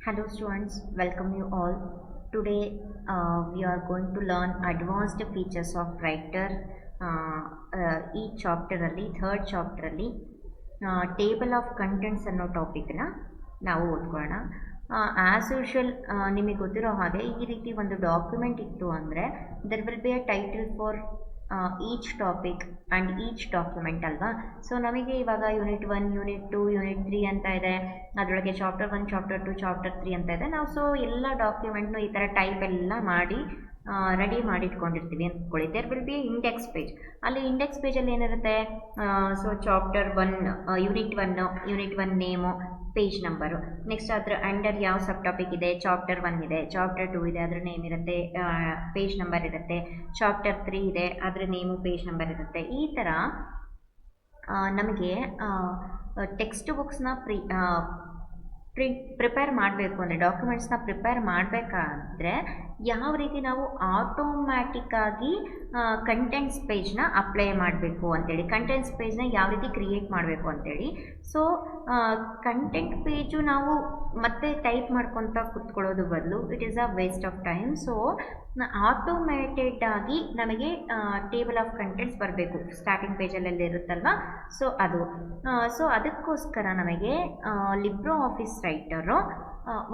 Hello students, welcome you all. Today we are going to learn advanced features of writer. ಈ ಚಾಪ್ಟರಲ್ಲಿ third ಚಾಪ್ಟರಲ್ಲಿ table of contents ಅನ್ನೋ ಟಾಪಿಕ್ನ ನಾವು ಓದ್ಕೊಳ್ಳೋಣ. As usual ನಿಮಗೆ ಗೊತ್ತಿರೋ ಹಾಗೆ ಈ ರೀತಿ ಒಂದು ಡಾಕ್ಯುಮೆಂಟ್ ಇತ್ತು ಅಂದರೆ there will be a title for each topic and each document ಅಲ್ವಾ. ಸೊ ನಮಗೆ ಇವಾಗ ಯೂನಿಟ್ 1, ಯೂನಿಟ್ 2, ಯೂನಿಟ್ 3 ಅಂತ ಇದೆ. ಅದರೊಳಗೆ ಚಾಪ್ಟರ್ 1, ಚಾಪ್ಟರ್ 2, ಚಾಪ್ಟರ್ 3 ಅಂತ ಇದೆ. ನಾವು ಸೊ ಎಲ್ಲ ಡಾಕ್ಯುಮೆಂಟ್ನು ಈ ಥರ ಟೈಪ್ ಎಲ್ಲ ಮಾಡಿ ರೆಡಿ ಮಾಡಿಟ್ಕೊಂಡಿರ್ತೀವಿ ಅಂದ್ಕೊಳ್ಳಿ. There will be index page. ಅಲ್ಲಿ ಇಂಡೆಕ್ಸ್ ಪೇಜಲ್ಲಿ ಏನಿರುತ್ತೆ, so chapter 1, unit 1 name, page number, next ಅದರ ಅಂಡರ್ ಯಾವ ಸಬ್ ಟಾಪಿಕ್ ಇದೆ, ಚಾಪ್ಟರ್ 1 ಇದೆ, ಚಾಪ್ಟರ್ 2 ಇದೆ, ಅದರ ನೇಮ್ ಇರುತ್ತೆ, ಪೇಜ್ ನಂಬರ್ ಇರುತ್ತೆ, ಚಾಪ್ಟರ್ 3 ಇದೆ, ಅದರ ನೇಮು, ಪೇಜ್ ನಂಬರ್ ಇರುತ್ತೆ. ಈ ಥರ ನಮಗೆ ಟೆಕ್ಸ್ಟ್ ಬುಕ್ಸ್ನ ಪ್ರಿಪೇರ್ ಮಾಡಬೇಕು ಅಂದರೆ, ಡಾಕ್ಯುಮೆಂಟ್ಸ್ನ ಪ್ರಿಪೇರ್ ಮಾಡಬೇಕಾದ್ರೆ ಯಾವ ರೀತಿ ನಾವು ಆಟೋಮ್ಯಾಟಿಕ್ಕಾಗಿ ಕಂಟೆಂಟ್ಸ್ ಪೇಜ್ನ ಅಪ್ಲೈ ಮಾಡಬೇಕು ಅಂತೇಳಿ, ಕಂಟೆಂಟ್ಸ್ ಪೇಜ್ನ ಯಾವ ರೀತಿ ಕ್ರಿಯೇಟ್ ಮಾಡಬೇಕು ಅಂತೇಳಿ. ಸೊ ಕಂಟೆಂಟ್ ಪೇಜು ನಾವು ಮತ್ತೆ ಟೈಪ್ ಮಾಡ್ಕೊತ ಕುತ್ಕೊಳ್ಳೋದು ಬದಲು it is a waste of time. So automated ಆಗಿ ನಮಗೆ ಟೇಬಲ್ ಆಫ್ ಕಂಟೆಂಟ್ಸ್ ಬರಬೇಕು ಸ್ಟಾರ್ಟಿಂಗ್ ಪೇಜಲ್ಲೆಲ್ಲ ಇರುತ್ತಲ್ವ. ಸೊ ಅದಕ್ಕೋಸ್ಕರ ನಮಗೆ ಲಿಬ್ರೋ ಆಫೀಸ್ ರೈಟರು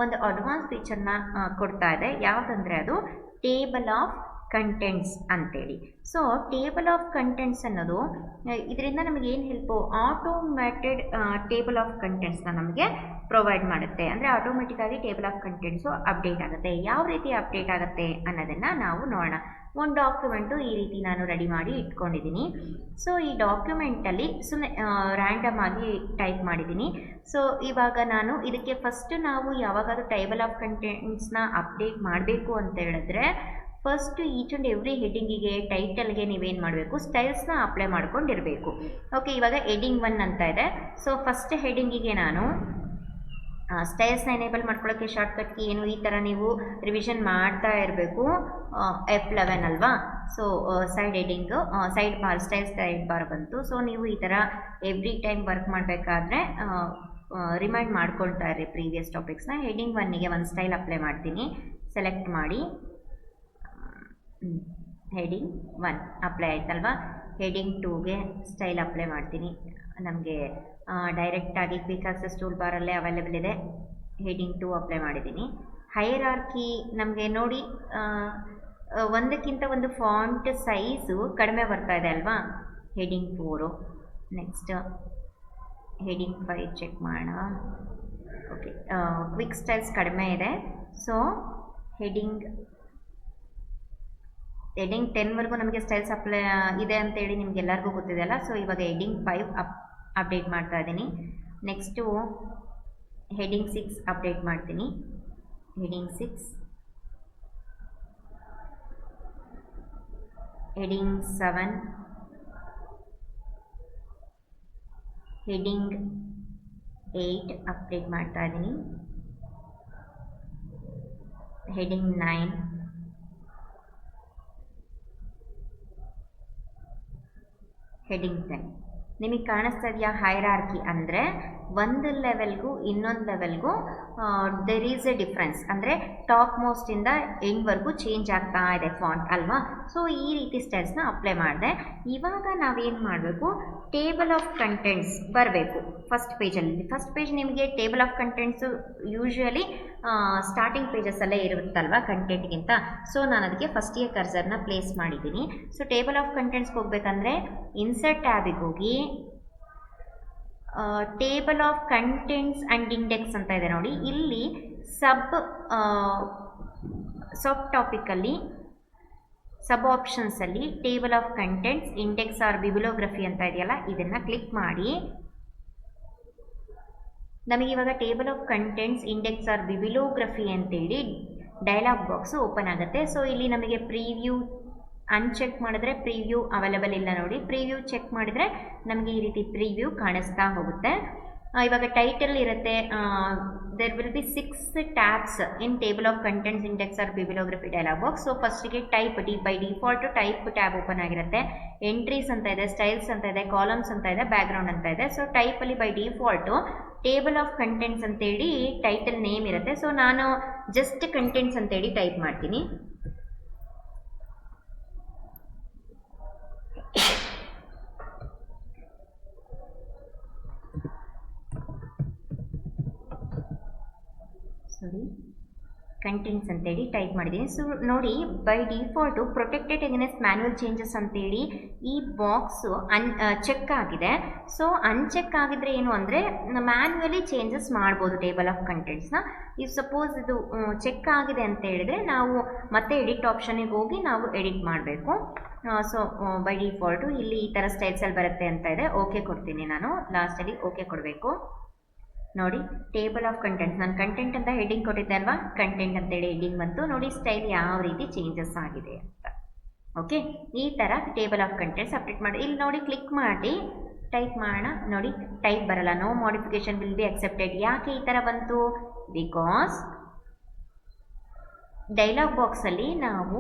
ಒಂದು ಅಡ್ವಾನ್ಸ್ ಫೀಚರ್ನ ಕೊಡ್ತಾ ಇದೆ. ಯಾವುದಂದರೆ ಅದು ಟೇಬಲ್ ಆಫ್ ಕಂಟೆಂಟ್ಸ್ ಅಂತೇಳಿ. ಸೊ ಟೇಬಲ್ ಆಫ್ ಕಂಟೆಂಟ್ಸ್ ಅನ್ನೋದು ಇದರಿಂದ ನಮಗೆ ಏನು ಹೆಲ್ಪು, ಆಟೋಮ್ಯಾಟೆಡ್ ಟೇಬಲ್ ಆಫ್ ಕಂಟೆಂಟ್ಸ್ನ ನಮಗೆ ಪ್ರೊವೈಡ್ ಮಾಡುತ್ತೆ. ಅಂದರೆ ಆಟೋಮೆಟಿಕ್ಕಾಗಿ ಟೇಬಲ್ ಆಫ್ ಕಂಟೆಂಟ್ಸು ಅಪ್ಡೇಟ್ ಆಗುತ್ತೆ. ಯಾವ ರೀತಿ ಅಪ್ಡೇಟ್ ಆಗುತ್ತೆ ಅನ್ನೋದನ್ನು ನಾವು ನೋಡೋಣ. ಒಂದು ಡಾಕ್ಯುಮೆಂಟು ಈ ರೀತಿ ನಾನು ರೆಡಿ ಮಾಡಿ ಇಟ್ಕೊಂಡಿದ್ದೀನಿ. ಸೊ ಈ ಡಾಕ್ಯುಮೆಂಟಲ್ಲಿ ಸುಮ್ಮನೆ ರ್ಯಾಂಡಮ್ ಆಗಿ ಟೈಪ್ ಮಾಡಿದ್ದೀನಿ. ಸೊ ಇವಾಗ ನಾನು ಇದಕ್ಕೆ ಫಸ್ಟ್ ನಾವು ಯಾವಾಗಾದ್ರೂ ಟೇಬಲ್ ಆಫ್ ಕಂಟೆಂಟ್ಸ್ನ ಅಪ್ಡೇಟ್ ಮಾಡಬೇಕು ಅಂತ ಹೇಳಿದ್ರೆ ಫಸ್ಟ್ ಈಚ್ ಆ್ಯಂಡ್ ಎವ್ರಿ ಹೆಡ್ಡಿಂಗಿಗೆ, ಟೈಟಲ್ಗೆ ನೀವೇನು ಮಾಡಬೇಕು, ಸ್ಟೈಲ್ಸ್ನ ಅಪ್ಲೈ ಮಾಡ್ಕೊಂಡಿರಬೇಕು. ಓಕೆ, ಇವಾಗ ಹೆಡ್ಡಿಂಗ್ 1 ಅಂತ ಇದೆ. ಸೊ ಫಸ್ಟ್ ಹೆಡ್ಡಿಂಗಿಗೆ ನಾನು ಸ್ಟೈಲ್ಸ್ನ ಎನೇಬಲ್ ಮಾಡ್ಕೊಳ್ಳೋಕ್ಕೆ ಶಾರ್ಟ್ಕಟ್ ಕೀ ಏನು, ಈ ಥರ ನೀವು ರಿವಿಷನ್ ಮಾಡ್ತಾ ಇರಬೇಕು. F11 ಅಲ್ವಾ. So side heading, side bar, styles side bar ಬಂತು. ಸೊ ನೀವು ಈ ಥರ ಎವ್ರಿ ಟೈಮ್ ವರ್ಕ್ ಮಾಡಬೇಕಾದ್ರೆ ರಿಮೈಂಡ್ ಮಾಡ್ಕೊಳ್ತಾ ಇರಿ ಪ್ರೀವಿಯಸ್ ಟಾಪಿಕ್ಸ್ನ. ಹೆಡ್ಡಿಂಗ್ 1ಗೆ ಒಂದು ಸ್ಟೈಲ್ ಅಪ್ಲೈ ಮಾಡ್ತೀನಿ. ಸೆಲೆಕ್ಟ್ ಮಾಡಿ, ಹೆಡ್ಡಿಂಗ್ 1 ಅಪ್ಲೈ ಆಯ್ತಲ್ವಾ. ಹೆಡ್ಡಿಂಗ್ 2ಗೆ ಸ್ಟೈಲ್ ಅಪ್ಲೈ ಮಾಡ್ತೀನಿ. ನಮಗೆ ಡೈರೆಕ್ಟಾಗಿ ಕ್ವಿಕ್ ಆಕ್ಸೆಸ್ ಟೂಲ್ ಬಾರಲ್ಲೇ ಅವೈಲೇಬಲ್ ಇದೆ. ಹೆಡ್ಡಿಂಗ್ 2 ಅಪ್ಲೈ ಮಾಡಿದ್ದೀನಿ. ಹೈರಾರ್ಕಿ ನಮಗೆ ನೋಡಿ ಒಂದಕ್ಕಿಂತ ಒಂದು ಫಾಂಟ್ ಸೈಜು ಕಡಿಮೆ ಬರ್ತಾ ಇದೆ ಅಲ್ವಾ. ಹೆಡ್ಡಿಂಗ್ 4. ನೆಕ್ಸ್ಟ್ ಹೆಡ್ಡಿಂಗ್ 5 ಚೆಕ್ ಮಾಡೋಣ. ಓಕೆ, ಕ್ವಿಕ್ ಸ್ಟೈಲ್ಸ್ ಕಡಿಮೆ ಇದೆ. ಸೊ ಹೆಡ್ಡಿಂಗ್ 10ವರೆಗೂ ನಮಗೆ ಸ್ಟೈಲ್ಸ್ ಅಪ್ಲೈ ಇದೆ ಅಂತೇಳಿ ನಿಮಗೆಲ್ಲರಿಗೂ ಗೊತ್ತಿದೆ ಅಲ್ಲ. ಸೊ ಇವಾಗ ಹೆಡ್ಡಿಂಗ್ 5 ಅಪ್ಡೇಟ್ ಮಾಡ್ತಾ ಇದ್ದೀನಿ. ನೆಕ್ಸ್ಟು ಹೆಡ್ಡಿಂಗ್ 6 ಅಪ್ಡೇಟ್ ಮಾಡ್ತೀನಿ. ಹೆಡ್ಡಿಂಗ್ 6, ಹೆಡ್ಡಿಂಗ್ 7, ಹೆಡ್ಡಿಂಗ್ 8 ಅಪ್ಡೇಟ್ ಮಾಡ್ತಾ ಇದ್ದೀನಿ. Heading 9, heading 10. ನಿಮಗೆ ಕಾಣಿಸ್ತಾ ಇದೆಯಾ ಹೈರಾರ್ಕಿ ಅಂದರೆ ಒಂದು ಲೆವೆಲ್ಗೂ ಇನ್ನೊಂದು ಲೆವೆಲ್ಗೂ ದೇರ್ ಈಸ್ ಎ ಡಿಫ್ರೆನ್ಸ್. ಅಂದರೆ ಟಾಪ್ ಮೋಸ್ಟಿಂದ ಎಂಡ್ವರೆಗೂ ಚೇಂಜ್ ಆಗ್ತಾ ಇದೆ ಫಾಂಟ್ ಅಲ್ವಾ. ಸೊ ಈ ರೀತಿ ಸ್ಟೈಲ್ಸ್ನ ಅಪ್ಲೈ ಮಾಡಿದೆ. ಇವಾಗ ನಾವೇನು ಮಾಡಬೇಕು, ಟೇಬಲ್ ಆಫ್ ಕಂಟೆಂಟ್ಸ್ ಬರಬೇಕು ಫಸ್ಟ್ ಪೇಜಲ್ಲಿ. ಫಸ್ಟ್ ಪೇಜ್ ನಿಮಗೆ table of contents usually starting ಪೇಜಸ್ಸಲ್ಲೇ ಇರುತ್ತಲ್ವ ಕಂಟೆಂಟ್ಗಿಂತ. ಸೊ ನಾನು ಅದಕ್ಕೆ ಫಸ್ಟಿಗೆ ಕರ್ಸರ್ನ ಪ್ಲೇಸ್ ಮಾಡಿದ್ದೀನಿ. ಸೊ ಟೇಬಲ್ ಆಫ್ ಕಂಟೆಂಟ್ಸ್ಗೆ ಹೋಗ್ಬೇಕಂದ್ರೆ ಇನ್ಸರ್ಟ್ ಟ್ಯಾಬಿಗೆ ಹೋಗಿ table of contents and index ಅಂತ ಇದೆ ನೋಡಿ. ಇಲ್ಲಿ ಸಬ್ ಟಾಪಿಕಲ್ಲಿ, ಸಬ್ ಆಪ್ಷನ್ಸಲ್ಲಿ table of contents, index or bibliography ಅಂತ ಇದೆಯಲ್ಲ, ಇದನ್ನು ಕ್ಲಿಕ್ ಮಾಡಿ ನಮಗಿವಾಗ table of contents, index or bibliography ಅಂತೇಳಿ ಡೈಲಾಗ್ ಬಾಕ್ಸು ಓಪನ್ ಆಗುತ್ತೆ. ಸೊ ಇಲ್ಲಿ ನಮಗೆ ಪ್ರೀವ್ಯೂ ಅನ್ಚೆಕ್ ಮಾಡಿದ್ರೆ ಪ್ರೀವ್ಯೂ ಅವೈಲೇಬಲ್ ಇಲ್ಲ ನೋಡಿ. ಪ್ರೀವ್ಯೂ ಚೆಕ್ ಮಾಡಿದರೆ ನಮಗೆ ಈ ರೀತಿ ಪ್ರೀವ್ಯೂ ಕಾಣಿಸ್ತಾ ಹೋಗುತ್ತೆ. ಇವಾಗ ಟೈಟಲ್ ಇರುತ್ತೆ, there will be 6 tabs in table of contents index or bibliography dialog box. So ಫಸ್ಟಿಗೆ type by default type tab open ಆಗಿರುತ್ತೆ. ಎಂಟ್ರೀಸ್ ಅಂತ ಇದೆ, ಸ್ಟೈಲ್ಸ್ ಅಂತ ಇದೆ, ಕಾಲಮ್ಸ್ ಅಂತ ಇದೆ, ಬ್ಯಾಕ್ಗ್ರೌಂಡ್ ಅಂತ ಇದೆ. ಸೊ ಟೈಪಲ್ಲಿ by default table of contents ಅಂತೇಳಿ ಟೈಟಲ್ ನೇಮ್ ಇರುತ್ತೆ. ಸೊ ನಾನು ಜಸ್ಟ್ ಕಂಟೆಂಟ್ಸ್ ಅಂತೇಳಿ ಟೈಪ್ ಮಾಡ್ತೀನಿ. ಕಂಟೆಂಟ್ಸ್ ಅಂತೇಳಿ ಟೈಪ್ ಮಾಡಿದ್ದೀನಿ. ಸೊ ನೋಡಿ, by default protected against manual changes ಅಂತೇಳಿ ಈ ಬಾಕ್ಸು ಚೆಕ್ ಆಗಿದೆ. ಸೊ ಅನ್ಚೆಕ್ ಆಗಿದ್ರೆ ಏನು ಅಂದರೆ ಮ್ಯಾನ್ಯುವಲಿ ಚೇಂಜಸ್ ಮಾಡ್ಬೋದು ಟೇಬಲ್ ಆಫ್ ಕಂಟೆಂಟ್ಸ್ನ. ಇಫ್ ಸಪೋಸ್ ಇದು ಚೆಕ್ ಆಗಿದೆ ಅಂತ ಹೇಳಿದ್ರೆ ನಾವು ಮತ್ತೆ ಎಡಿಟ್ ಆಪ್ಷನಿಗೆ ಹೋಗಿ ನಾವು ಎಡಿಟ್ ಮಾಡಬೇಕು. ಸೊ ಬೈ ಡಿಫಾಲ್ಟು ಇಲ್ಲಿ ಈ ಥರ ಸ್ಟೈಲ್ಸಲ್ಲಿ ಬರುತ್ತೆ ಅಂತ ಇದೆ. ಓಕೆ ಕೊಡ್ತೀನಿ, ನಾನು ಲಾಸ್ಟಲ್ಲಿ ಓಕೆ ಕೊಡಬೇಕು. ನೋಡಿ, ಟೇಬಲ್ ಆಫ್ ಕಂಟೆಂಟ್ಸ್, ನಾನು ಕಂಟೆಂಟ್ ಅಂತ ಹೆಡಿಂಗ್ ಕೊಟ್ಟಿದ್ದೆ ಅಲ್ವಾ, ಕಂಟೆಂಟ್ ಅಂತೇಳಿ ಹೆಡಿಂಗ್ ಬಂತು. ನೋಡಿ ಸ್ಟೈಲ್ ಯಾವ ರೀತಿ ಚೇಂಜಸ್ ಆಗಿದೆ ಅಂತ. ಓಕೆ, ಈ ಥರ ಟೇಬಲ್ ಆಫ್ ಕಂಟೆಂಟ್ಸ್ ಅಪ್ಡೇಟ್ ಮಾಡಿ. ಇಲ್ಲಿ ನೋಡಿ ಕ್ಲಿಕ್ ಮಾಡಿ ಟೈಪ್ ಮಾಡೋಣ. ನೋಡಿ ಟೈಪ್ ಬರಲ್ಲ, no modification will be accepted. ಯಾಕೆ ಈ ಥರ ಬಂತು? ಬಿಕಾಸ್ ಡೈಲಾಗ್ ಬಾಕ್ಸಲ್ಲಿ ನಾವು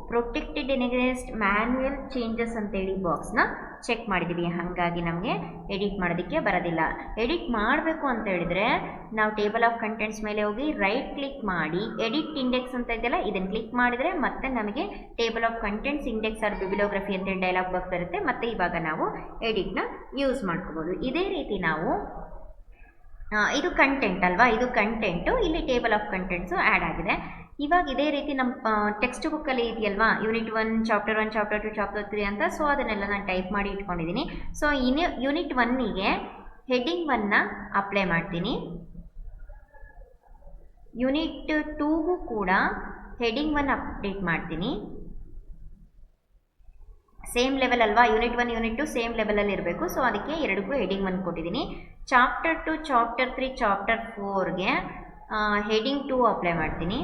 ಪ್ರೊಟೆಕ್ಟೆಡ್ ಎಗೇನ್ಸ್ಟ್ ಮ್ಯಾನ್ಯುಯಲ್ ಚೇಂಜಸ್ ಅಂತೇಳಿ ಬಾಕ್ಸ್ನ ಚೆಕ್ ಮಾಡಿದ್ದೀವಿ. ಹಾಗಾಗಿ ನಮಗೆ ಎಡಿಟ್ ಮಾಡೋದಕ್ಕೆ ಬರೋದಿಲ್ಲ. ಎಡಿಟ್ ಮಾಡಬೇಕು ಅಂತ ಹೇಳಿದ್ರೆ ನಾವು ಟೇಬಲ್ ಆಫ್ ಕಂಟೆಂಟ್ಸ್ ಮೇಲೆ ಹೋಗಿ ರೈಟ್ ಕ್ಲಿಕ್ ಮಾಡಿ ಎಡಿಟ್ ಇಂಡೆಕ್ಸ್ ಅಂತ ಇದೆಯಲ್ಲ, ಇದನ್ನು ಕ್ಲಿಕ್ ಮಾಡಿದರೆ ಮತ್ತೆ ನಮಗೆ table of contents index or bibliography ಅಂತೇಳಿ ಡೈಲಾಗ್ ಬಾಕ್ಸ್ ಬರುತ್ತೆ. ಮತ್ತು ಇವಾಗ ನಾವು ಎಡಿಟ್ನ ಯೂಸ್ ಮಾಡ್ಕೋಬೋದು. ಇದೇ ರೀತಿ ನಾವು ಇದು ಕಂಟೆಂಟ್ ಅಲ್ವಾ, ಇದು ಕಂಟೆಂಟು, ಇಲ್ಲಿ ಟೇಬಲ್ ಆಫ್ ಕಂಟೆಂಟ್ಸು ಆ್ಯಡ್ ಆಗಿದೆ. ಇವಾಗ ಇದೇ ರೀತಿ ನಮ್ಮ ಟೆಕ್ಸ್ಟ್ ಬುಕ್ಕಲ್ಲಿ ಇದೆಯಲ್ವಾ, ಯೂನಿಟ್ 1 ಚಾಪ್ಟರ್ 1 ಚಾಪ್ಟರ್ 2 ಚಾಪ್ಟರ್ 3 ಅಂತ. ಸೊ ಅದನ್ನೆಲ್ಲ ನಾನು ಟೈಪ್ ಮಾಡಿ ಇಟ್ಕೊಂಡಿದ್ದೀನಿ. ಸೊ ಯೂನಿಟ್ 1ಗೆ ಹೆಡ್ಡಿಂಗ್ 1ನ ಅಪ್ಲೈ ಮಾಡ್ತೀನಿ. ಯೂನಿಟ್ 2ಗೂ ಕೂಡ ಹೆಡ್ಡಿಂಗ್ 1 ಅಪ್ಡೇಟ್ ಮಾಡ್ತೀನಿ. ಸೇಮ್ ಲೆವೆಲ್ ಅಲ್ವಾ, ಯೂನಿಟ್ 1 ಯೂನಿಟ್ 2 ಸೇಮ್ ಲೆವೆಲಲ್ಲಿ ಇರಬೇಕು. ಸೊ ಅದಕ್ಕೆ ಎರಡಕ್ಕೂ ಹೆಡ್ಡಿಂಗ್ 1 ಕೊಟ್ಟಿದ್ದೀನಿ. ಚಾಪ್ಟರ್ 2 ಚಾಪ್ಟರ್ 3 ಚಾಪ್ಟರ್ 4ಗೆ ಹೆಡ್ಡಿಂಗ್ 2 ಅಪ್ಲೈ ಮಾಡ್ತೀನಿ.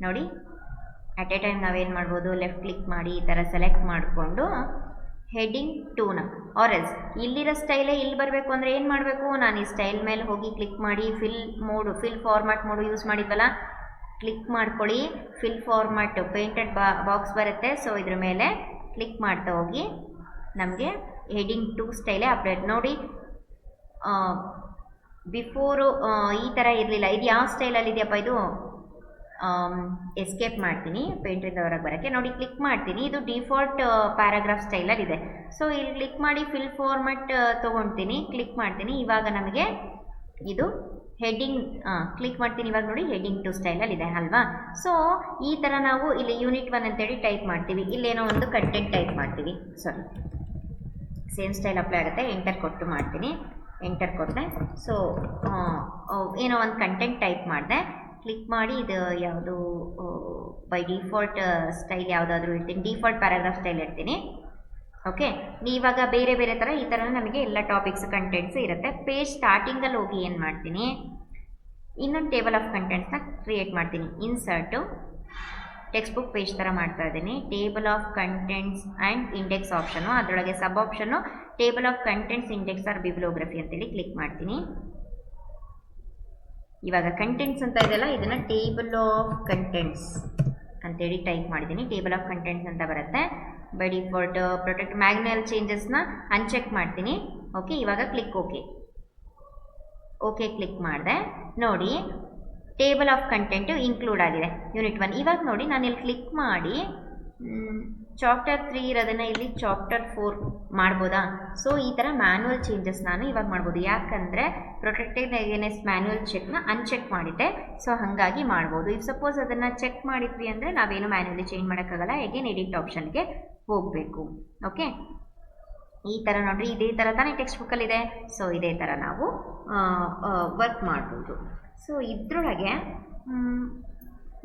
ನೋಡಿ, ಅಟ್ ಎ ಟೈಮ್ ನಾವೇನು ಮಾಡ್ಬೋದು, ಲೆಫ್ಟ್ ಕ್ಲಿಕ್ ಮಾಡಿ ಈ ಥರ ಸೆಲೆಕ್ಟ್ ಮಾಡಿಕೊಂಡು ಹೆಡ್ಡಿಂಗ್ 2ನ ಆರ್ ಎಲ್ಸ್ ಇಲ್ಲಿರೋ ಸ್ಟೈಲೇ ಇಲ್ಲಿ ಬರಬೇಕು ಅಂದರೆ ಏನು ಮಾಡಬೇಕು, ನಾನು ಈ ಸ್ಟೈಲ್ ಮೇಲೆ ಹೋಗಿ ಕ್ಲಿಕ್ ಮಾಡಿ ಫಿಲ್ ಫಾರ್ಮ್ಯಾಟ್ ಮೋಡು ಯೂಸ್ ಮಾಡಿದ್ವಲ್ಲ, ಕ್ಲಿಕ್ ಮಾಡ್ಕೊಳ್ಳಿ. ಫಿಲ್ ಫಾರ್ಮ್ಯಾಟ್ ಪೇಂಟೆಡ್ ಬಾಕ್ಸ್ ಬರುತ್ತೆ. ಸೊ ಇದ್ರ ಮೇಲೆ ಕ್ಲಿಕ್ ಮಾಡ್ತಾ ಹೋಗಿ ನಮಗೆ ಹೆಡ್ಡಿಂಗ್ 2 ಸ್ಟೈಲೇ ಅಪ್ಡೇಟ್. ನೋಡಿ, ಬಿಫೋರು ಈ ಥರ ಇರಲಿಲ್ಲ. ಇದು ಯಾವ ಸ್ಟೈಲಲ್ಲಿ ಇದೆಯಪ್ಪ, ಇದು ಎಸ್ಕೇಪ್ ಮಾಡ್ತೀನಿ ಪೇಂಟ್ರಿಂದ ಹೊರಗೆ ಬರೋಕ್ಕೆ. ನೋಡಿ ಕ್ಲಿಕ್ ಮಾಡ್ತೀನಿ, ಇದು ಡಿಫಾಲ್ಟ್ ಪ್ಯಾರಾಗ್ರಾಫ್ ಸ್ಟೈಲಲ್ಲಿ ಇದೆ. ಸೊ ಇಲ್ಲಿ ಕ್ಲಿಕ್ ಮಾಡಿ ಫಿಲ್ ಫಾರ್ಮ್ಯಾಟ್ ತೊಗೊಳ್ತೀನಿ, ಕ್ಲಿಕ್ ಮಾಡ್ತೀನಿ. ಇವಾಗ ನಮಗೆ ಇದು ಹೆಡ್ಡಿಂಗ್ ಕ್ಲಿಕ್ ಮಾಡ್ತೀನಿ. ಇವಾಗ ನೋಡಿ ಹೆಡ್ಡಿಂಗ್ 2 ಸ್ಟೈಲಲ್ಲಿ ಇದೆ ಅಲ್ವಾ. ಸೊ ಈ ಥರ ನಾವು ಇಲ್ಲಿ ಯೂನಿಟ್ 1 ಅಂತೇಳಿ ಟೈಪ್ ಮಾಡ್ತೀವಿ. ಇಲ್ಲೇನೋ ಒಂದು ಕಂಟೆಂಟ್ ಟೈಪ್ ಮಾಡ್ತೀವಿ. ಸಾರಿ, ಸೇಮ್ ಸ್ಟೈಲ್ ಅಪ್ಲೈ ಆಗುತ್ತೆ. ಎಂಟರ್ ಕೊಟ್ಟು ಮಾಡ್ತೀನಿ, ಎಂಟರ್ ಕೊಟ್ಟೆ. ಸೊ ಏನೋ ಒಂದು ಕಂಟೆಂಟ್ ಟೈಪ್ ಮಾಡಿದೆ, ಕ್ಲಿಕ್ ಮಾಡಿ. ಇದು ಯಾವುದು ಬೈ ಡಿಫಾಲ್ಟ್ ಸ್ಟೈಲ್ ಯಾವುದಾದ್ರೂ ಇರ್ತೀನಿ, ಡಿಫಾಲ್ಟ್ ಪ್ಯಾರಾಗ್ರಾಫ್ ಸ್ಟೈಲ್ ಇರ್ತೀನಿ. ಓಕೆ, ಇವಾಗ ಬೇರೆ ಬೇರೆ ಥರ ಈ ಥರ ನಮಗೆ ಎಲ್ಲ ಟಾಪಿಕ್ಸ್ ಕಂಟೆಂಟ್ಸ್ ಇರುತ್ತೆ. ಪೇಜ್ ಸ್ಟಾರ್ಟಿಂಗಲ್ಲಿ ಹೋಗಿ ಏನು ಮಾಡ್ತೀನಿ, ಇನ್ನೊಂದು ಟೇಬಲ್ ಆಫ್ ಕಂಟೆಂಟ್ಸ್ನ ಕ್ರಿಯೇಟ್ ಮಾಡ್ತೀನಿ. ಇನ್ಸರ್ಟು ಟೆಕ್ಸ್ಟ್ ಬುಕ್ ಪೇಜ್ ಥರ ಮಾಡ್ತಾ ಇದ್ದೀನಿ. Table of contents and index option, ಅದರೊಳಗೆ ಸಬ್ ಆಪ್ಷನ್ನು table of contents index or bibliography ಅಂತೇಳಿ ಕ್ಲಿಕ್ ಮಾಡ್ತೀನಿ. ಇವಾಗ ಕಂಟೆಂಟ್ಸ್ ಅಂತ ಇದೆಯಲ್ಲ, ಇದನ್ನು ಟೇಬಲ್ ಆಫ್ ಕಂಟೆಂಟ್ಸ್ ಅಂತೇಳಿ ಟೈಪ್ ಮಾಡಿದ್ದೀನಿ. ಟೇಬಲ್ ಆಫ್ ಕಂಟೆಂಟ್ಸ್ ಅಂತ ಬರುತ್ತೆ. ಬೈ ಡಿಫಾಲ್ಟ್ ಪ್ರೊಟೆಕ್ಟ್ ಮ್ಯಾನ್ಯುಯಲ್ ಚೇಂಜಸ್ನ ಅನ್ಚೆಕ್ ಮಾಡ್ತೀನಿ. ಓಕೆ, ಇವಾಗ ಕ್ಲಿಕ್ ಓಕೆ ಕ್ಲಿಕ್ ಮಾಡಿದೆ. ನೋಡಿ, ಟೇಬಲ್ ಆಫ್ ಕಂಟೆಂಟು ಇನ್ಕ್ಲೂಡ್ ಆಗಿದೆ ಯೂನಿಟ್ 1. ಇವಾಗ ನೋಡಿ, ನಾನು ಇಲ್ಲಿ ಕ್ಲಿಕ್ ಮಾಡಿ ಚಾಪ್ಟರ್ 3 ಇರೋದನ್ನು ಇಲ್ಲಿ ಚಾಪ್ಟರ್ 4 ಮಾಡ್ಬೋದಾ? ಸೊ ಈ ಥರ ಮ್ಯಾನ್ಯುವಲ್ ಚೇಂಜಸ್ ನಾನು ಇವಾಗ ಮಾಡ್ಬೋದು. ಯಾಕಂದರೆ ಪ್ರೊಟೆಕ್ಟೆಡ್ ಅಗೇನೆಸ್ಟ್ ಮ್ಯಾನ್ಯುವಲ್ ಚೆಕ್ನ ಅನ್ಚೆಕ್ ಮಾಡಿದ್ದೆ. ಸೊ ಹಾಗಾಗಿ ಮಾಡ್ಬೋದು. ಇಫ್ ಸಪೋಸ್ ಅದನ್ನು ಚೆಕ್ ಮಾಡಿದ್ವಿ ಅಂದರೆ ನಾವೇನು ಮ್ಯಾನ್ಯುವಲಿ ಚೇಂಜ್ ಮಾಡೋಕ್ಕಾಗಲ್ಲ. ಅಗೇನ್ ಎಡಿಟ್ ಆಪ್ಷನ್ಗೆ ಹೋಗಬೇಕು. ಓಕೆ, ಈ ಥರ ನೋಡಿರಿ, ಇದೇ ಥರ ತಾನೇ ಟೆಕ್ಸ್ಟ್ ಬುಕ್ಕಲ್ಲಿದೆ. ಸೊ ಇದೇ ಥರ ನಾವು ವರ್ಕ್ ಮಾಡ್ಬೋದು. ಸೊ ಇದರೊಳಗೆ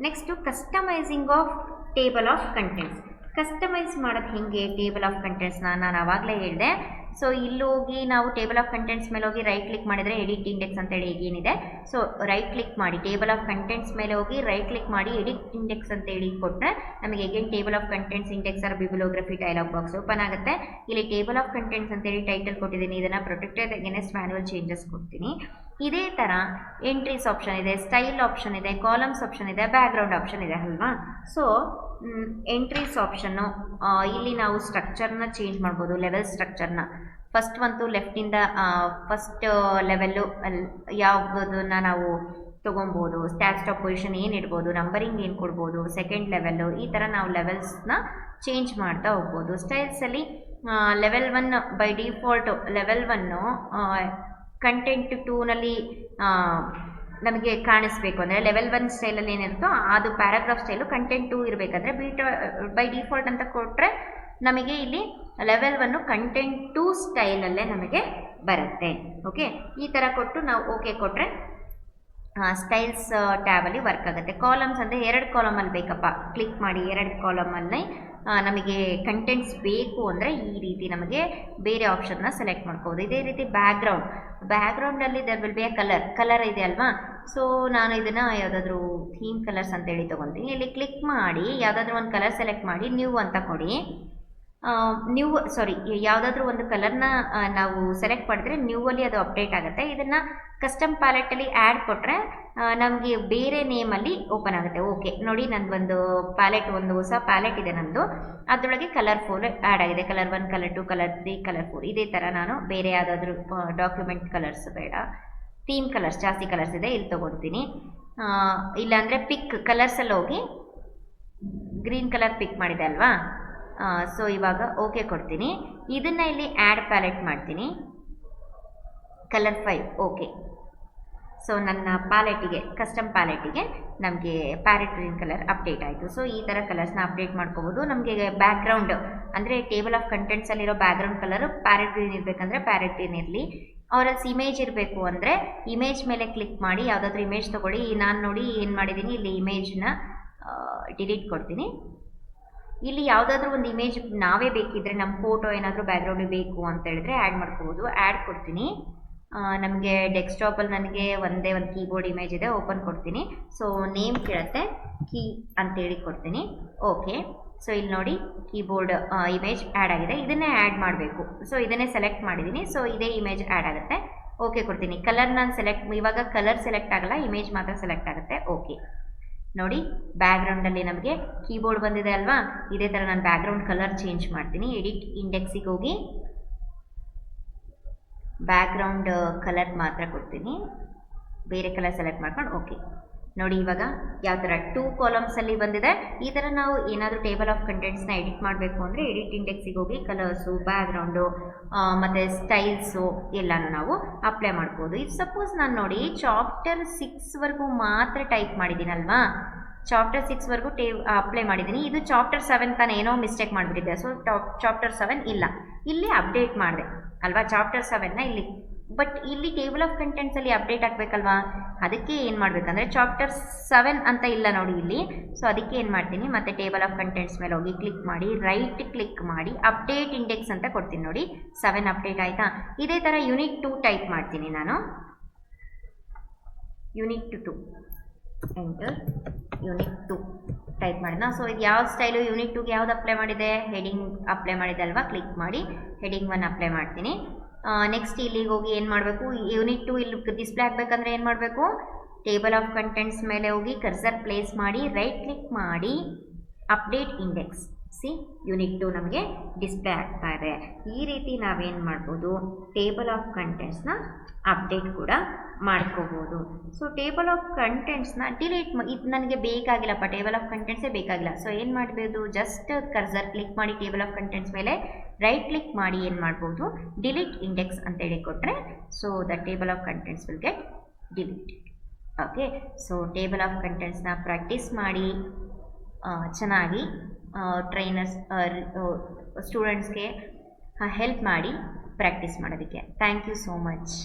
next customizing of table of contents. Customize ಮಾಡೋದು ಹೇಗೆ ಟೇಬಲ್ ಆಫ್ ಕಂಟೆಂಟ್ಸ್ನ ನಾನು ಆವಾಗಲೇ ಹೇಳಿದೆ. ಸೊ ಇಲ್ಲಿ ಹೋಗಿ ನಾವು ಟೇಬಲ್ ಆಫ್ ಕಂಟೆಂಟ್ಸ್ ಮೇಲೆ ಹೋಗಿ ರೈಟ್ ಕ್ಲಿಕ್ ಮಾಡಿದರೆ ಎಡಿಟ್ ಇಂಡೆಕ್ಸ್ ಅಂತೇಳಿ ಏನಿದೆ, ಸೊ ರೈಟ್ ಕ್ಲಿಕ್ ಮಾಡಿ ಟೇಬಲ್ ಆಫ್ ಕಂಟೆಂಟ್ಸ್ ಮೇಲೆ ಹೋಗಿ ರೈಟ್ ಕ್ಲಿಕ್ ಮಾಡಿ ಎಡಿಟ್ ಇಂಡೆಕ್ಸ್ ಅಂತೇಳಿ ಕೊಟ್ಟರೆ ನಮಗೆ again table of contents index or bibliography dialog box open ಆಗುತ್ತೆ. ಇಲ್ಲಿ ಟೇಬಲ್ ಆಫ್ ಕಂಟೆಂಟ್ಸ್ ಅಂತೇಳಿ ಟೈಟಲ್ ಕೊಟ್ಟಿದ್ದೀನಿ, ಇದನ್ನು ಪ್ರೊಟೆಕ್ಟೆಡ್ ಅಗೇನೆಸ್ಟ್ ಮ್ಯಾನ್ಯುವಲ್ ಚೇಂಜಸ್ ಕೊಡ್ತೀನಿ. ಇದೇ ಥರ ಎಂಟ್ರೀಸ್ ಆಪ್ಷನ್ ಇದೆ, ಸ್ಟೈಲ್ ಆಪ್ಷನ್ ಇದೆ, ಕಾಲಮ್ಸ್ ಆಪ್ಷನ್ ಇದೆ, ಬ್ಯಾಕ್ಗ್ರೌಂಡ್ ಆಪ್ಷನ್ ಇದೆ ಅಲ್ವಾ. ಸೊ ಎಂಟ್ರೀಸ್ ಆಪ್ಷನ್ನು ಇಲ್ಲಿ ನಾವು ಸ್ಟ್ರಕ್ಚರ್ನ ಚೇಂಜ್ ಮಾಡ್ಬೋದು, ಲೆವೆಲ್ ಸ್ಟ್ರಕ್ಚರ್ನ. ಫಸ್ಟ್ ಅಂತೂ ಲೆಫ್ಟಿಂದ ಫಸ್ಟ್ ಲೆವೆಲ್ಲು ಯಾವುದನ್ನು ನಾವು ತೊಗೊಬೋದು, ಸ್ಟ್ಯಾಟ್ ಸ್ಟಾಪ್ ಪೊಸಿಷನ್ ಏನು ಇಡ್ಬೋದು, ನಂಬರಿಂಗ್ ಏನು ಕೊಡ್ಬೋದು, ಸೆಕೆಂಡ್ ಲೆವೆಲ್ಲು, ಈ ಥರ ನಾವು ಲೆವೆಲ್ಸ್ನ ಚೇಂಜ್ ಮಾಡ್ತಾ ಹೋಗ್ಬೋದು. ಸ್ಟೈಲ್ಸಲ್ಲಿ level 1 by default level 1 content 2ನಲ್ಲಿ ನಮಗೆ ಕಾಣಿಸ್ಬೇಕು ಅಂದರೆ ಲೆವೆಲ್ 1 ಸ್ಟೈಲಲ್ಲಿ ಏನಿರುತ್ತೋ ಅದು ಪ್ಯಾರಾಗ್ರಾಫ್ ಸ್ಟೈಲು, ಕಂಟೆಂಟ್ 2 ಇರಬೇಕಂದ್ರೆ ಬೈ ಡಿಫಾಲ್ಟ್ ಅಂತ ಕೊಟ್ಟರೆ ನಮಗೆ ಇಲ್ಲಿ ಲೆವೆಲ್ 1 ಕಂಟೆಂಟ್ 2 ಸ್ಟೈಲಲ್ಲೇ ನಮಗೆ ಬರುತ್ತೆ. ಓಕೆ, ಈ ಥರ ಕೊಟ್ಟು ನಾವು ಓಕೆ ಕೊಟ್ಟರೆ ಸ್ಟೈಲ್ಸ್ ಟ್ಯಾಬಲ್ಲಿ ವರ್ಕ್ ಆಗುತ್ತೆ. ಕಾಲಮ್ಸ್ ಅಂದರೆ 2 ಕಾಲಮಲ್ಲಿ ಬೇಕಪ್ಪ, ಕ್ಲಿಕ್ ಮಾಡಿ 2 ಕಾಲಮಲ್ಲಿ ನಮಗೆ ಕಂಟೆಂಟ್ಸ್ ಬೇಕು ಅಂದರೆ ಈ ರೀತಿ ನಮಗೆ ಬೇರೆ ಆಪ್ಷನ್ನ ಸೆಲೆಕ್ಟ್ ಮಾಡ್ಕೋಬೋದು. ಇದೇ ರೀತಿ ಬ್ಯಾಕ್ಗ್ರೌಂಡಲ್ಲಿ there will be a colour ಇದೆ ಅಲ್ವಾ. ಸೊ ನಾನು ಇದನ್ನು ಯಾವುದಾದ್ರೂ ಥೀಮ್ ಕಲರ್ಸ್ ಅಂತೇಳಿ ತೊಗೊತೀನಿ. ಇಲ್ಲಿ ಕ್ಲಿಕ್ ಮಾಡಿ ಯಾವುದಾದ್ರೂ ಒಂದು ಕಲರ್ ಸೆಲೆಕ್ಟ್ ಮಾಡಿ ನ್ಯೂ ಅಂತ ಕೊಡಿ. ಯಾವುದಾದ್ರೂ ಒಂದು ಕಲರ್ನ ನಾವು ಸೆಲೆಕ್ಟ್ ಮಾಡಿದ್ರೆ ನ್ಯೂವಲ್ಲಿ ಅದು ಅಪ್ಡೇಟ್ ಆಗುತ್ತೆ. ಇದನ್ನು ಕಸ್ಟಮ್ ಪ್ಯಾಲೆಟಲ್ಲಿ ಆ್ಯಡ್ ಕೊಟ್ಟರೆ ನಮಗೆ ಬೇರೆ ನೇಮಲ್ಲಿ ಓಪನ್ ಆಗುತ್ತೆ. ಓಕೆ ನೋಡಿ, ನಂದೊಂದು ಪ್ಯಾಲೆಟ್, ಒಂದು ಹೊಸ ಪ್ಯಾಲೆಟ್ ಇದೆ ನಂದು, ಅದರೊಳಗೆ ಕಲರ್ 4 ಆ್ಯಡ್ ಆಗಿದೆ. Colour 1, colour 2, colour 3, colour 4. ಇದೇ ಥರ ನಾನು ಬೇರೆ ಯಾವುದಾದ್ರೂ ಡಾಕ್ಯುಮೆಂಟ್ ಕಲರ್ಸ್ ಬೇಡ, ಥೀಮ್ ಕಲರ್ಸ್, ಜಾಸ್ತಿ ಕಲರ್ಸ್ ಇದೆ, ಇಲ್ಲಿ ತೊಗೊಳ್ತೀನಿ. ಇಲ್ಲಾಂದರೆ ಪಿಕ್ ಕಲರ್ಸಲ್ಲಿ ಹೋಗಿ ಗ್ರೀನ್ ಕಲರ್ ಪಿಕ್ ಮಾಡಿದೆ ಅಲ್ವಾ. ಸೊ ಇವಾಗ ಓಕೆ ಕೊಡ್ತೀನಿ. ಇದನ್ನು ಇಲ್ಲಿ ಆ್ಯಡ್ ಪ್ಯಾಲೆಟ್ ಮಾಡ್ತೀನಿ, ಕಲರ್ 5. ಓಕೆ, ಸೊ ನನ್ನ ಪ್ಯಾಲೆಟಿಗೆ, ಕಸ್ಟಮ್ ಪ್ಯಾಲೆಟಿಗೆ ನಮಗೆ ಪ್ಯಾರೆಟ್ ಗ್ರೀನ್ ಕಲರ್ ಅಪ್ಡೇಟ್ ಆಯಿತು. ಸೊ ಈ ಥರ ಕಲರ್ಸ್ನ ಅಪ್ಡೇಟ್ ಮಾಡ್ಕೋಬೋದು. ನಮಗೆ ಬ್ಯಾಕ್ಗ್ರೌಂಡ್ ಅಂದರೆ ಟೇಬಲ್ ಆಫ್ ಕಂಟೆಂಟ್ಸಲ್ಲಿರೋ ಬ್ಯಾಕ್ಗ್ರೌಂಡ್ ಕಲರು ಪ್ಯಾರೆಟ್ ಗ್ರೀನ್ ಇರಬೇಕಂದ್ರೆ ಪ್ಯಾರೆಟ್ ಗ್ರೀನ್ ಇರಲಿ. ಅವರಲ್ಲಿ ಇಮೇಜ್ ಇರಬೇಕು ಅಂದರೆ ಇಮೇಜ್ ಮೇಲೆ ಕ್ಲಿಕ್ ಮಾಡಿ ಯಾವುದಾದ್ರೂ ಇಮೇಜ್ ತೊಗೊಳ್ಳಿ. ನಾನು ನೋಡಿ ಏನು ಮಾಡಿದ್ದೀನಿ, ಇಲ್ಲಿ ಇಮೇಜ್ನ ಡಿಲೀಟ್ ಕೊಡ್ತೀನಿ. ಇಲ್ಲಿ ಯಾವುದಾದ್ರೂ ಒಂದು ಇಮೇಜ್ ನಾವೇ ಬೇಕಿದ್ದರೆ, ನಮ್ಮ ಫೋಟೋ ಏನಾದರೂ ಬ್ಯಾಕ್ಗ್ರೌಂಡಿಗೆ ಬೇಕು ಅಂತ ಹೇಳಿದ್ರೆ ಆ್ಯಡ್ ಮಾಡ್ಕೋಬೋದು. ಆ್ಯಡ್ ಕೊಡ್ತೀನಿ. ನಮಗೆ ಡೆಸ್ಕ್ಟಾಪಲ್ಲಿ ನನಗೆ ಒಂದೇ ಒಂದು ಕೀಬೋರ್ಡ್ ಇಮೇಜ್ ಇದೆ, ಓಪನ್ ಕೊಡ್ತೀನಿ. ಸೊ ನೇಮ್ ಕೇಳುತ್ತೆ, ಕೀ ಅಂತೇಳಿ ಕೊಡ್ತೀನಿ. ಓಕೆ, ಸೊ ಇಲ್ಲಿ ನೋಡಿ ಕೀಬೋರ್ಡ್ ಇಮೇಜ್ ಆ್ಯಡ್ ಆಗಿದೆ. ಇದನ್ನೇ ಆ್ಯಡ್ ಮಾಡಬೇಕು. ಸೊ ಇದನ್ನೇ ಸೆಲೆಕ್ಟ್ ಮಾಡಿದ್ದೀನಿ. ಸೊ ಇದೇ ಇಮೇಜ್ ಆ್ಯಡ್ ಆಗುತ್ತೆ. ಓಕೆ ಕೊಡ್ತೀನಿ. ಕಲರ್ ನಾನು ಇವಾಗ ಕಲರ್ ಸೆಲೆಕ್ಟ್ ಆಗಲ್ಲ, ಇಮೇಜ್ ಮಾತ್ರ ಸೆಲೆಕ್ಟ್ ಆಗುತ್ತೆ. ಓಕೆ ನೋಡಿ, ಬ್ಯಾಕ್ಗ್ರೌಂಡಲ್ಲಿ ನಮಗೆ ಕೀಬೋರ್ಡ್ ಬಂದಿದೆ ಅಲ್ವಾ. ಇದೇ ಥರ ನಾನು ಬ್ಯಾಕ್ಗ್ರೌಂಡ್ ಕಲರ್ ಚೇಂಜ್ ಮಾಡ್ತೀನಿ. ಎಡಿಟ್ ಇಂಡೆಕ್ಸಿಗೆ ಹೋಗಿ ಬ್ಯಾಕ್ಗ್ರೌಂಡ್ ಕಲರ್ ಮಾತ್ರ ಕೊಡ್ತೀನಿ, ಬೇರೆ ಕಲರ್ ಸೆಲೆಕ್ಟ್ ಮಾಡ್ಕೊಂಡು ಓಕೆ ನೋಡಿ. ಇವಾಗ ಯಾವ ಥರ 2 ಕಾಲಮ್ಸಲ್ಲಿ ಬಂದಿದೆ. ಈ ಥರ ನಾವು ಏನಾದರೂ ಟೇಬಲ್ ಆಫ್ ಕಂಟೆಂಟ್ಸ್ನ ಎಡಿಟ್ ಮಾಡಬೇಕು ಅಂದರೆ ಎಡಿಟ್ ಇಂಡೆಕ್ಸಿಗೆ ಹೋಗಿ ಕಲರ್ಸು, ಬ್ಯಾಕ್ಗ್ರೌಂಡು ಮತ್ತು ಸ್ಟೈಲ್ಸು ಎಲ್ಲನೂ ನಾವು ಅಪ್ಲೈ ಮಾಡ್ಬೋದು. ಇದು ಸಪೋಸ್ ನಾನು ನೋಡಿ ಚಾಪ್ಟರ್ 6ವರೆಗೂ ಮಾತ್ರ ಟೈಪ್ ಮಾಡಿದ್ದೀನಲ್ವಾ, ಚಾಪ್ಟರ್ 6ವರೆಗೂ ಅಪ್ಲೈ ಮಾಡಿದ್ದೀನಿ. ಇದು ಚಾಪ್ಟರ್ 7 ತಾನೇ, ಏನೋ ಮಿಸ್ಟೇಕ್ ಮಾಡಿಬಿಟ್ಟಿದ್ದೆ. ಸೊ ಚಾಪ್ಟರ್ 7 ಇಲ್ಲ, ಇಲ್ಲಿ ಅಪ್ಡೇಟ್ ಮಾಡಿದೆ ಅಲ್ವಾ ಚಾಪ್ಟರ್ 7ನ ಇಲ್ಲಿ. ಬಟ್ ಇಲ್ಲಿ ಟೇಬಲ್ ಆಫ್ ಕಂಟೆಂಟ್ಸಲ್ಲಿ ಅಪ್ಡೇಟ್ ಆಗಬೇಕಲ್ವಾ, ಅದಕ್ಕೆ ಏನು ಮಾಡಬೇಕಂದ್ರೆ ಚಾಪ್ಟರ್ 7 ಅಂತ ಇಲ್ಲ ನೋಡಿ ಇಲ್ಲಿ. ಸೊ ಅದಕ್ಕೆ ಏನು ಮಾಡ್ತೀನಿ, ಮತ್ತೆ ಟೇಬಲ್ ಆಫ್ ಕಂಟೆಂಟ್ಸ್ ಮೇಲೆ ಹೋಗಿ ಕ್ಲಿಕ್ ಮಾಡಿ, ರೈಟ್ ಕ್ಲಿಕ್ ಮಾಡಿ, ಅಪ್ಡೇಟ್ ಇಂಡೆಕ್ಸ್ ಅಂತ ಕೊಡ್ತೀನಿ ನೋಡಿ. 7 ಅಪ್ಡೇಟ್ ಆಯಿತಾ. ಇದೇ ಥರ ಯೂನಿಟ್ 2 ಟೈಪ್ ಮಾಡ್ತೀನಿ ನಾನು. ಯೂನಿಟ್ 2 ಎಂಟರ್, ಯೂನಿಟ್ 2 ಟೈಪ್ ಮಾಡಿದ. ಸೊ ಇದು ಯಾವ ಸ್ಟೈಲು, ಯೂನಿಟ್ 2ಗೆ ಯಾವ್ದು ಅಪ್ಲೈ ಮಾಡಿದೆ, ಹೆಡಿಂಗ್ ಅಪ್ಲೈ ಮಾಡಿದೆ ಅಲ್ವಾ. ಕ್ಲಿಕ್ ಮಾಡಿ ಹೆಡಿಂಗ್ 1 ಅಪ್ಲೈ ಮಾಡ್ತೀನಿ. ನೆಕ್ಸ್ಟ್ ಇಲ್ಲಿಗೆ ಹೋಗಿ ಏನು ಮಾಡಬೇಕು, ಯೂನಿಟ್ 2 ಇಲ್ಲಿ ಡಿಸ್ಪ್ಲೇ ಆಗಬೇಕಂದ್ರೆ ಏನು ಮಾಡಬೇಕು, ಟೇಬಲ್ ಆಫ್ ಕಂಟೆಂಟ್ಸ್ ಮೇಲೆ ಹೋಗಿ ಕರ್ಸರ್ ಪ್ಲೇಸ್ ಮಾಡಿ, ರೈಟ್ ಕ್ಲಿಕ್ ಮಾಡಿ, ಅಪ್ಡೇಟ್ ಇಂಡೆಕ್ಸ್. ಸಿ ಯೂನಿಟ್ 2 ನಮಗೆ ಡಿಸ್ಪ್ಲೇ ಆಗ್ತಾ ಇದೆ. ಈ ರೀತಿ ನಾವೇನು ಮಾಡ್ಬೋದು, ಟೇಬಲ್ ಆಫ್ ಕಂಟೆಂಟ್ಸ್ನ ಅಪ್ಡೇಟ್ ಕೂಡ ಮಾಡ್ಕೋಬೋದು. ಸೊ ಟೇಬಲ್ ಆಫ್ ಕಂಟೆಂಟ್ಸ್ನ ಡಿಲೀಟ್ ಇದು ನನಗೆ ಬೇಕಾಗಿಲ್ಲಪ್ಪ, ಟೇಬಲ್ ಆಫ್ ಕಂಟೆಂಟ್ಸೇ ಬೇಕಾಗಿಲ್ಲ. ಸೊ ಏನು ಮಾಡಬಹುದು, ಜಸ್ಟ್ ಕರ್ಸರ್ ಕ್ಲಿಕ್ ಮಾಡಿ ಟೇಬಲ್ ಆಫ್ ಕಂಟೆಂಟ್ಸ್ ಮೇಲೆ ರೈಟ್ ಕ್ಲಿಕ್ ಮಾಡಿ ಏನು ಮಾಡ್ಬೋದು, ಡಿಲೀಟ್ ಇಂಡೆಕ್ಸ್ ಅಂತೇಳಿ ಕೊಟ್ಟರೆ so the table of contents will get delete. Okay, so table of ಕಂಟೆಂಟ್ಸ್ನ ಪ್ರಾಕ್ಟೀಸ್ ಮಾಡಿ ಚೆನ್ನಾಗಿ ಟ್ರೈನರ್ಸ್ ಸ್ಟೂಡೆಂಟ್ಸ್ಗೆ ಹೆಲ್ಪ್ ಮಾಡಿ ಪ್ರಾಕ್ಟೀಸ್ ಮಾಡೋದಕ್ಕೆ. Thank you so much.